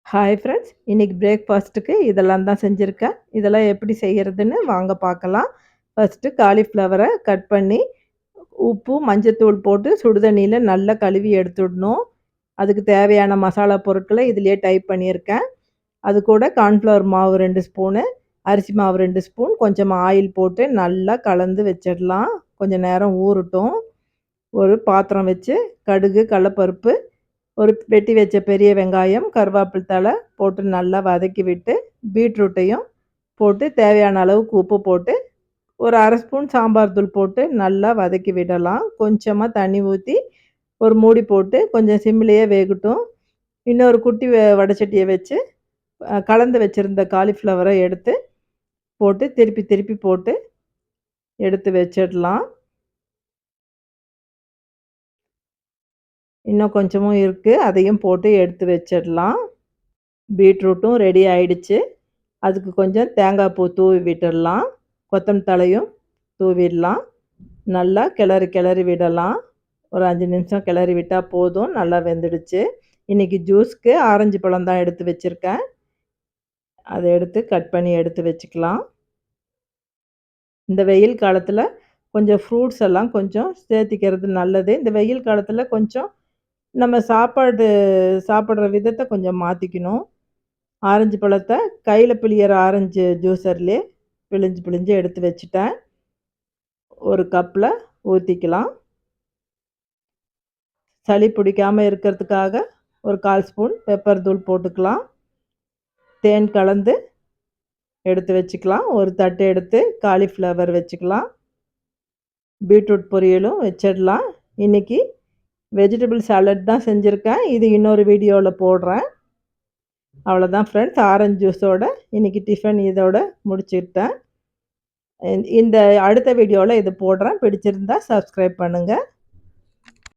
Hi friends! இன்னைக்கு பிரேக்ஃபாஸ்ட்டுக்கு இதெல்லாம் தான் செஞ்சிருக்கேன். இதெல்லாம் எப்படி செய்யறதுன்னு வாங்க பார்க்கலாம். ஃபர்ஸ்ட்டு காலிஃப்ளவர கட் பண்ணி, உப்பு, மஞ்சத்தூள் போட்டு சுடுதண்ணீல நல்லா கழுவி எடுத்துடணும். அதுக்கு தேவையான மசாலா பொருட்கள இதிலேயே டைப் பண்ணியிருக்கேன். அது கூட கார்ன்ஃப்ளவர் மாவு 2 ஸ்பூனு, அரிசி மாவு 2 ஸ்பூன், கொஞ்சமா ஆயில் போட்டு நல்லா கலந்து வச்சிடலாம். கொஞ்சம் நேரம் ஊறட்டும். ஒரு பாத்திரம் வச்சு கடுகு, கடலப்பருப்பு, ஒரு வெட்டி வச்ச பெரிய வெங்காயம், கருவேப்பில் தழை போட்டு நல்லா வதக்கி விட்டு, பீட்ரூட்டையும் போட்டு தேவையான அளவுக்கு உப்பு போட்டு, ஒரு 1/2 ஸ்பூன் சாம்பார் தூள் போட்டு நல்லா வதக்கி விடலாம். கொஞ்சமா தண்ணி ஊத்தி, ஒரு மூடி போட்டு கொஞ்சம் சிம்லயே வேகட்டும். இன்னொரு குட்டி வடச்சட்டிய வச்சு, கலந்து வச்சிருந்த காலிஃப்ளவர எடுத்து போட்டு, திருப்பி திருப்பி போட்டு எடுத்து வச்சிடலாம். இன்னும் கொஞ்சமும் இருக்கு. அதையும் போட்டு எடுத்து வச்சிடலாம். பீட்ரூட்டும் ரெடி ஆயிடுச்சு. அதுக்கு கொஞ்சம் தேங்காய் பூ தூவி விட்டுடலாம். கொத்தமல்லி தழையும் தூவிடலாம். நல்லா கிளறி கிளறி விடலாம். ஒரு 5 நிமிஷம் கிளறி விட்டா போதும். நல்லா வெந்துடுச்சு. இன்னைக்கு ஜூஸ்க்கு ஆரஞ்சு பழம் தான் எடுத்து வச்சிருக்கேன். அத எடுத்து கட் பண்ணி எடுத்து வச்சுக்கலாம். இந்த வெயில் காலத்தில கொஞ்சம் ஃப்ரூட்ஸ் எல்லாம் கொஞ்சம் சேர்த்திக்கிறது நல்லது. இந்த வெயில் காலத்தில கொஞ்சம் நம்ம சாப்பிடுற விதத்த கொஞ்சம் மாத்திக்கணும். ஆரஞ்சு பழத்த கையில பிழியிற ஆரஞ்சு ஜூஸர்லயே பிழிஞ்சு பிழிஞ்சு எடுத்து வச்சுட்டேன். ஒரு கப்ல ஊத்திக்கலாம். சளி பிடிக்காம இருக்கிறதுக்காக ஒரு 1/4 ஸ்பூன் பெப்பர் தூள் போட்டுக்கலாம். தேன் கலந்து எடுத்து வச்சுக்கலாம். ஒரு தட்டு எடுத்து காலிஃப்ளவர் வச்சுக்கலாம். பீட்ரூட் பொரியலும் வச்சிடலாம். இன்னைக்கு வெஜிடபிள் சாலட் தான் செஞ்சிருக்கேன். இது இன்னொரு வீடியோல போடுறேன். அவ்வளோதான் ஃப்ரெண்ட்ஸ். ஆரஞ்சு ஜூஸோட இன்னைக்கு டிஃபன் இதோட முடிச்சுக்கிட்டேன். இந்த அடுத்த வீடியோல இது போடுறேன். பிடிச்சிருந்தா சப்ஸ்கிரைப் பண்ணுங்க.